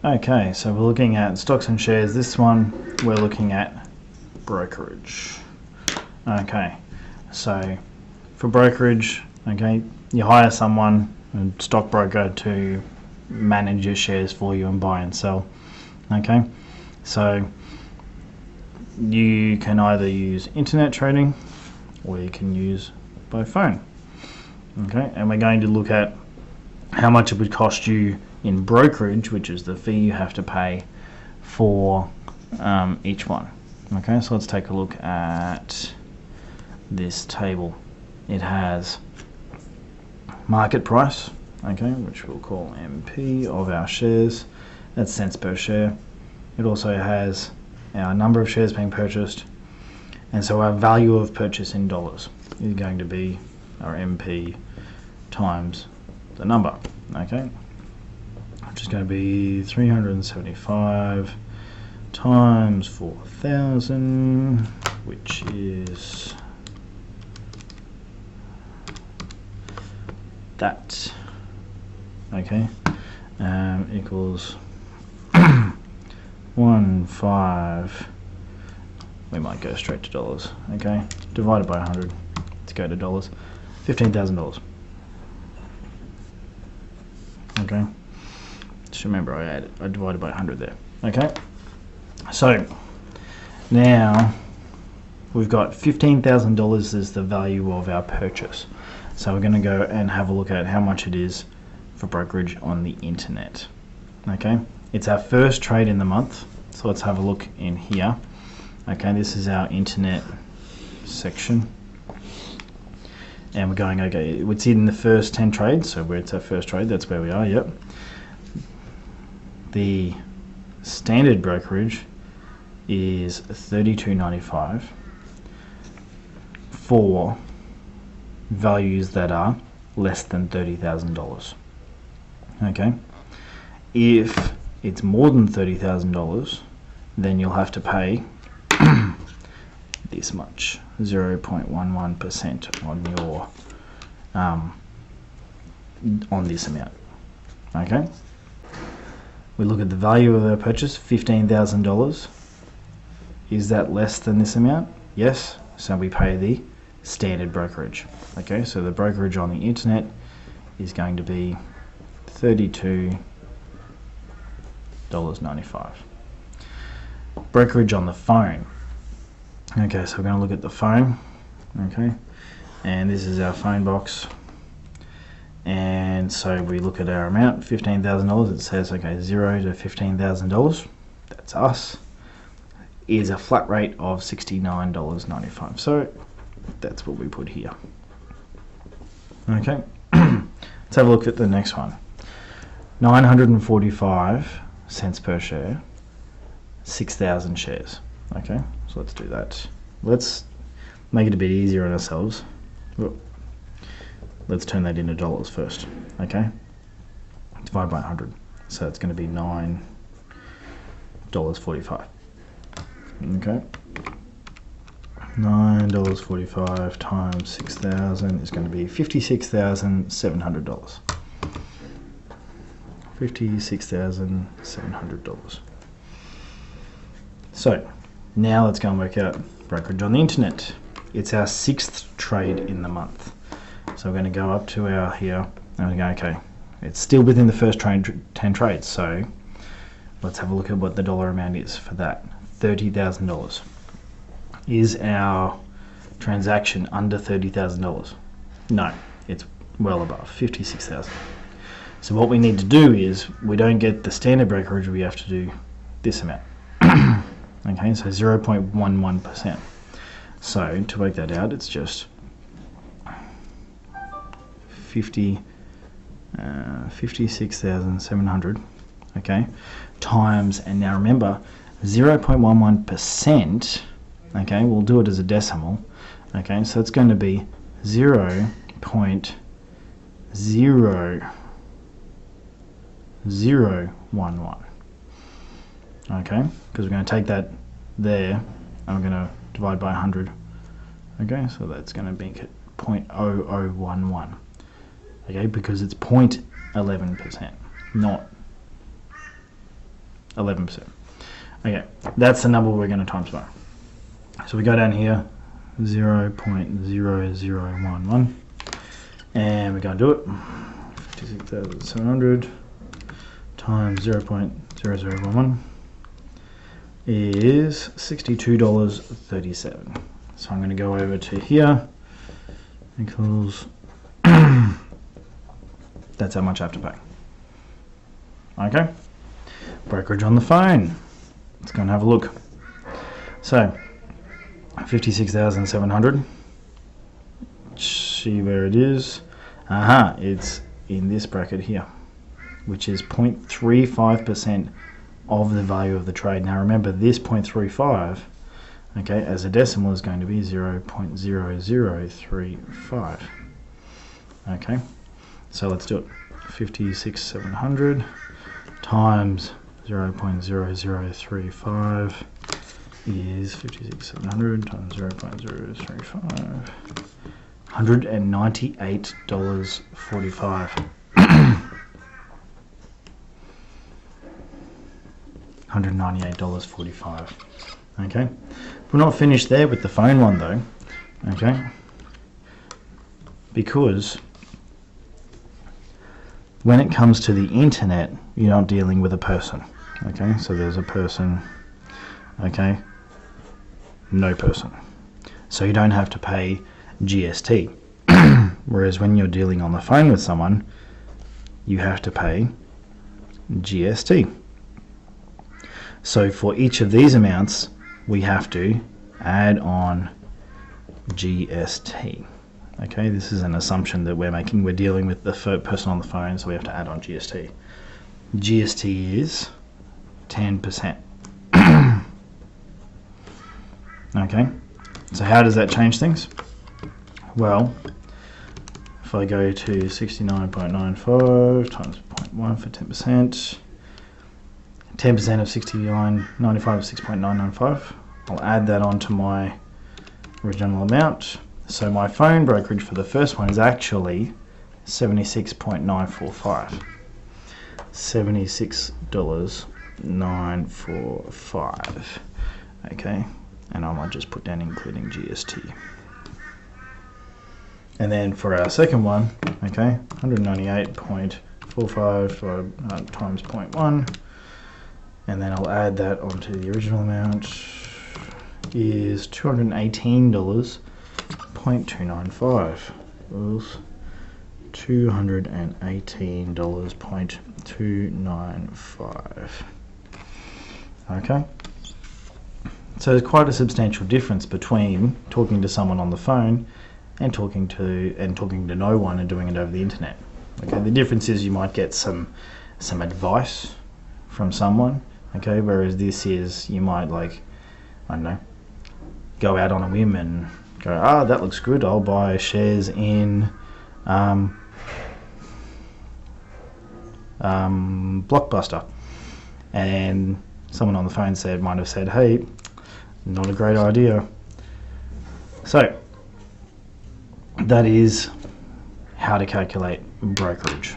Okay, so we're looking at stocks and shares. This one we're looking at brokerage. Okay, so for brokerage, okay, you hire someone, a stockbroker, to manage your shares for you and buy and sell. Okay, so you can either use internet trading or you can use by phone. Okay, and we're going to look at how much it would cost you in brokerage, which is the fee you have to pay for each one. Okay, so let's take a look at this table. It has market price, okay, which we'll call MP of our shares. That's cents per share. It also has our number of shares being purchased, and so our value of purchase in dollars is going to be our MP times the number, okay, which is going to be 375 times 4,000, which is that, okay, equals 1.5, we might go straight to dollars, okay, divided by 100, let's go to dollars, $15,000. Okay, just remember I divided by 100 there. Okay, so now we've got $15,000 as the value of our purchase. So we're going to go and have a look at how much it is for brokerage on the internet. Okay, it's our first trade in the month, so let's have a look in here. Okay, this is our internet section. And we're going, okay, it's in the first 10 trades, so where it's our first trade, that's where we are, yep. The standard brokerage is $32.95 for values that are less than $30,000. Okay, if it's more than $30,000, then you'll have to pay this much, 0.11% on your on this amount. Okay, we look at the value of our purchase, $15,000. Is that less than this amount? Yes, so we pay the standard brokerage. Okay, so the brokerage on the internet is going to be $32.95. Brokerage on the phone. Okay, so we're going to look at the phone. Okay, and this is our phone box. And so we look at our amount, $15,000. It says, okay, $0 to $15,000. That's us. Is a flat rate of $69.95. So that's what we put here. Okay, let's have a look at the next one. 945 cents per share, 6,000 shares. Okay, so let's do that. Let's make it a bit easier on ourselves. Let's turn that into dollars first. Okay, divide by 100. So it's going to be $9.45. Okay, $9.45 times 6,000 is going to be $56,700. $56,700. So now let's go and work out brokerage on the internet. It's our 6th trade in the month. So we're going to go up to our here and we go, okay, it's still within the first 10 trades. So let's have a look at what the dollar amount is for that. $30,000. Is our transaction under $30,000? No, it's well above, $56,000. So what we need to do is, we don't get the standard brokerage, we have to do this amount. Okay, so 0.11%. So to work that out, it's just 56,700, okay, times, and now remember, 0.11%, okay, we'll do it as a decimal, okay, so it's going to be 0.0011, okay, because we're going to take that there and we're going to divide by 100, okay, so that's going to make it 0.0011, okay, because it's 0.11%, not 11%. Okay, that's the number we're going to times by. So we go down here, 0.0011, and we're going to do it. 56,700 times 0.0011 is $62.37. So I'm going to go over to here, equals, that's how much I have to pay. Okay, brokerage on the phone. Let's go and have a look. So 56,700. See where it is. It's in this bracket here, which is 0.35% of the value of the trade. Now remember, this 0.35, okay, as a decimal is going to be 0.0035. Okay, so let's do it. 56,700 times 0.0035 is 56,700 times 0.035. $198.45. $198.45. Okay, we're not finished there with the phone one though. Okay, because when it comes to the internet, you're not dealing with a person. Okay, so there's a person. Okay, no person. So you don't have to pay GST. Whereas when you're dealing on the phone with someone, you have to pay GST. So for each of these amounts, we have to add on GST. Okay, this is an assumption that we're making. We're dealing with the person on the phone, so we have to add on GST. GST is 10%. Okay, so how does that change things? Well, if I go to 69.95 times 0.1 for 10%, 10% of 69.95 is 6.995. I'll add that onto my original amount. So my phone brokerage for the first one is actually $76.945. $76.945. Okay, and I might just put down including GST. And then for our second one, okay, 198.45 times 0.1, and then I'll add that onto the original amount, is $218.295. $218.295. Okay, so there's quite a substantial difference between talking to someone on the phone and talking to no one and doing it over the internet. Okay, the difference is you might get some advice from someone. Okay, whereas this is, you might, like, I don't know, go out on a whim and go, that looks good, I'll buy shares in Blockbuster, and someone on the phone might have said, hey, not a great idea. So that is how to calculate brokerage.